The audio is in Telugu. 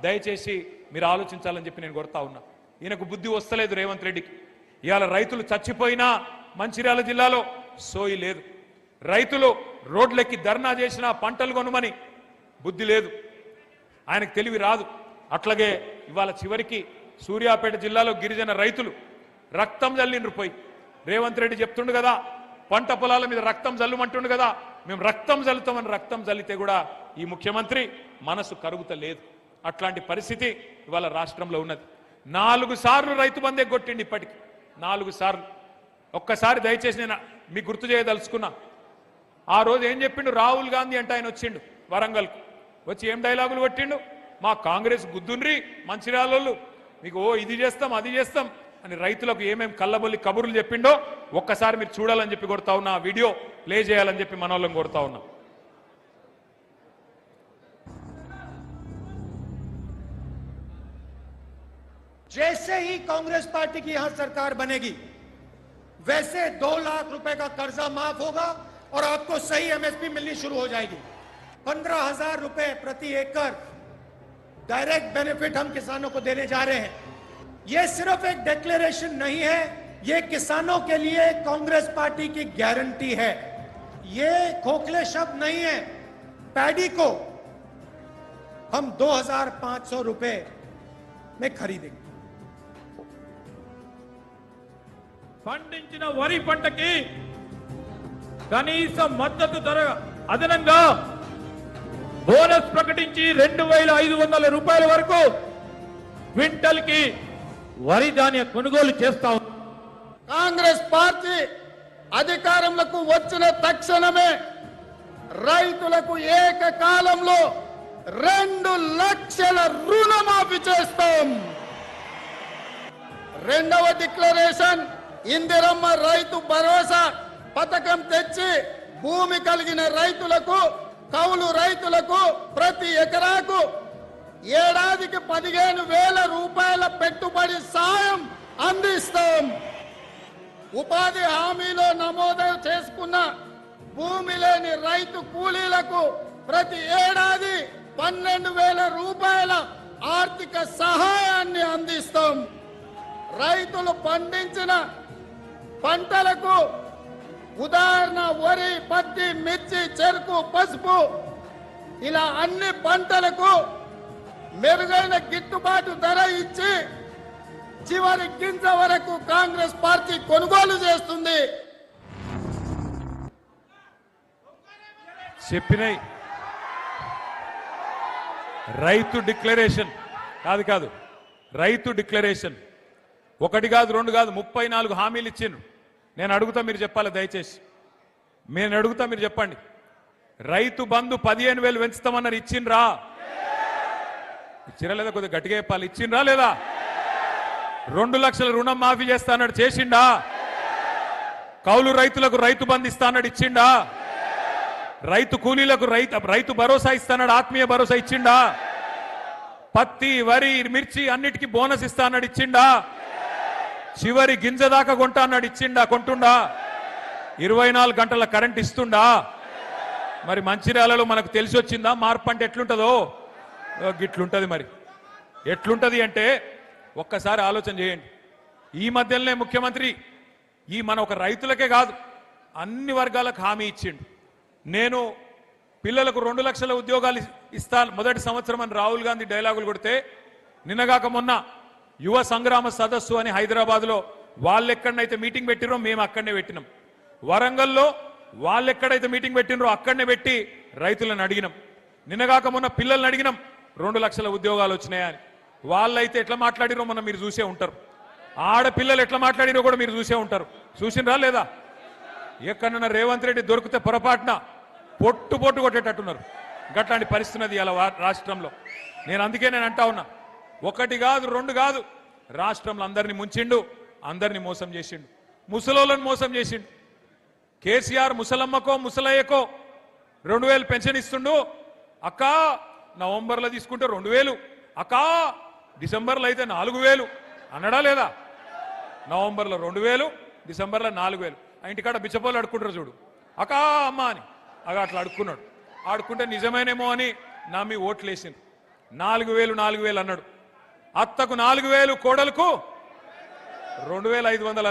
దయచేసి మీరు ఆలోచించాలని చెప్పి నేను కోరుతా ఉన్నా. ఈయనకు బుద్ధి వస్తలేదు రేవంత్ రెడ్డికి. ఇవాళ రైతులు చచ్చిపోయినా మంచిర్యాల జిల్లాలో సోయి లేదు. రైతులు రోడ్లెక్కి ధర్నా చేసినా పంటలు కొనుమని బుద్ధి లేదు, ఆయనకు తెలివి రాదు. అట్లాగే ఇవాళ చివరికి సూర్యాపేట జిల్లాలో గిరిజన రైతులు రక్తం జల్లిండ్రు పోయి. రేవంత్ రెడ్డి చెప్తుండు కదా పంట పొలాల మీద రక్తం జల్లుమంటుండు కదా, మేము రక్తం జల్లుతామని రక్తం జల్లితే కూడా ఈ ముఖ్యమంత్రి మనసు కరుగుతలేదు. అట్లాంటి పరిస్థితి ఇవాళ రాష్ట్రంలో ఉన్నది. 4 సార్లు రైతు బంధే కొట్టిండి, ఇప్పటికి 4 సార్లు. ఒక్కసారి దయచేసి నేను మీకు గుర్తు చేయదలుచుకున్నా. ఆ రోజు ఏం చెప్పిండు రాహుల్ గాంధీ అంటే, ఆయన వచ్చిండు వరంగల్కు, వచ్చి ఏం డైలాగులు కొట్టిండు, మా కాంగ్రెస్ గుద్దుండ్రి మంచిర్యాలలో మీకు ఇది చేస్తాం అది చేస్తాం అని రైతులకు ఏమేం కళ్ళబొల్లి కబుర్లు చెప్పిండో ఒక్కసారి మీరు చూడాలని చెప్పి కొడతా ఉన్నా. ఆ వీడియో ప్లే చేయాలని చెప్పి మన వాళ్ళని కొడతా ఉన్నా. जैसे ही कांग्रेस पार्टी की यहां सरकार बनेगी वैसे 2 लाख रुपए का कर्जा माफ होगा और आपको सही एमएसपी मिलनी शुरू हो जाएगी। 15,000 रुपए प्रति एकड़ डायरेक्ट बेनिफिट हम किसानों को देने जा रहे हैं। यह सिर्फ एक डिक्लेरेशन नहीं है, यह किसानों के लिए कांग्रेस पार्टी की गारंटी है। यह खोखले शब्द नहीं है। पैडी को हम 2,500 रुपए में खरीदेंगे। పండించిన వరి పంటకి కనీస మద్దతు ధర అదనంగా బోనస్ ప్రకటించి 2,500 రూపాయల వరకు క్వింటల్ కి వరి ధాన్య కొనుగోలు చేస్తాం. కాంగ్రెస్ పార్టీ అధికారంలోకి వచ్చిన తక్షణమే రైతులకు ఏకకాలంలో 2 లక్షల రుణమాఫీ చేస్తాం. రెండవ డిక్లరేషన్ ఇందిరమ్మ రైతు భరోసా పథకం తెచ్చి భూమి కలిగిన రైతులకు, కౌలు రైతులకు ప్రతి ఎకరాకు ఏడాదికి 15,000 రూపాయల పెట్టుబడి సాయం అందిస్తాం. ఉపాధి హామీలో నమోదు చేసుకున్న భూమి లేని రైతు కూలీలకు ప్రతి ఏడాది 12,000 రూపాయల ఆర్థిక సహాయాన్ని అందిస్తాం. రైతులు పండించిన పంటలకు ఉదాహరణ వరి, పత్తి, మిర్చి, చెరుకు, పసుపు ఇలా అన్ని పంటలకు మెరుగైన గిట్టుబాటు ధర ఇచ్చి చివరి గింజ వరకు కాంగ్రెస్ పార్టీ కొనుగోలు చేస్తుంది. చెప్పినాయి రైతు డిక్లరేషన్ కాదు రైతు డిక్లరేషన్. 1 కాదు 2 కాదు 34 హామీలు ఇచ్చిండ్రు. నేను అడుగుతా మీరు చెప్పాలి దయచేసి. నేను అడుగుతా మీరు చెప్పండి. రైతు బంధు 15,000 పెంచుతామన్నారు, ఇచ్చిండ్రా? ఇచ్చిరా లేదా? కొద్దిగా గట్టిగా చెప్పాలి. ఇచ్చిండ్రా లేదా? 2 లక్షల రుణం మాఫీ చేస్తా అన్నాడు, చేసిండా? కౌలు రైతులకు రైతు బంధు ఇస్తా అన్నాడు, ఇచ్చిండా? రైతు కూలీలకు రైతు భరోసా ఇస్తాడు, ఆత్మీయ భరోసా ఇచ్చిండా? పత్తి, వరి, మిర్చి అన్నిటికీ బోనస్ ఇస్తా అన్నాడు, ఇచ్చిండా? చివరి గింజ దాకా కొంటా అన్నాడు, ఇచ్చిండా? కొంటుండా? 24 గంటల కరెంట్ ఇస్తుండా? మరి మంచిర్యాలలో మనకు తెలిసి వచ్చిందా మార్పు అంటే ఎట్లుంటుందో? గిట్లుంటది. మరి ఎట్లుంటది అంటే ఒక్కసారి ఆలోచన చేయండి. ఈ మధ్యలోనే ముఖ్యమంత్రి మన ఒక రైతులకే కాదు అన్ని వర్గాలకు హామీ ఇచ్చిండు. నేను పిల్లలకు 2 లక్షల ఉద్యోగాలు ఇస్తాను మొదటి సంవత్సరం అని రాహుల్ గాంధీ డైలాగులు కొడితే, నిన్నగాక మొన్న యువ సంగ్రామ సదస్సు అని హైదరాబాద్లో వాళ్ళు ఎక్కడనైతే మీటింగ్ పెట్టిరో మేము అక్కడనే పెట్టినాం. వరంగల్లో వాళ్ళు ఎక్కడైతే మీటింగ్ పెట్టినరో అక్కడనే పెట్టి రైతులను అడిగినాం. నిన్నగాక మొన్న పిల్లల్ని అడిగినాం 2 లక్షల ఉద్యోగాలు వచ్చినాయని. వాళ్ళైతే ఎట్లా మాట్లాడిరో మొన్న మీరు చూసే ఉంటారు. ఆడపిల్లలు ఎట్లా మాట్లాడిరో కూడా మీరు చూసే ఉంటారు. చూసినరా లేదా? ఎక్కడన్నా రేవంత్ రెడ్డి దొరికితే పొరపాటున పొట్టు కొట్టేటట్టున్నారు. గట్లాంటి పరిస్థితి ఇలా రాష్ట్రంలో. అందుకే నేను అంటా ఉన్నా, 1 కాదు 2 కాదు, రాష్ట్రంలో అందరినీ ముంచిండు, అందరినీ మోసం చేసిండు, ముసలోళ్ళని మోసం చేసిండు. కేసీఆర్ ముసలమ్మకో ముసలయ్యకో 2,000 పెన్షన్ ఇస్తుండు. అక్క నవంబర్లో తీసుకుంటే 2,000, అక్క డిసెంబర్లో అయితే 4,000 అన్నడా లేదా? నవంబర్లో 2,000, డిసెంబర్లో 4,000. ఆ ఇంటికాడ బిచ్చపోలు అడుక్కుంటారు చూడు, అక్క అమ్మ అని అట్లా అడుక్కున్నాడు. ఆడుకుంటే నిజమేనేమో అని నమ్మి ఓట్లు వేసిండు. 4000 అన్నాడు. అత్తకు 4000, కోడలకు 2500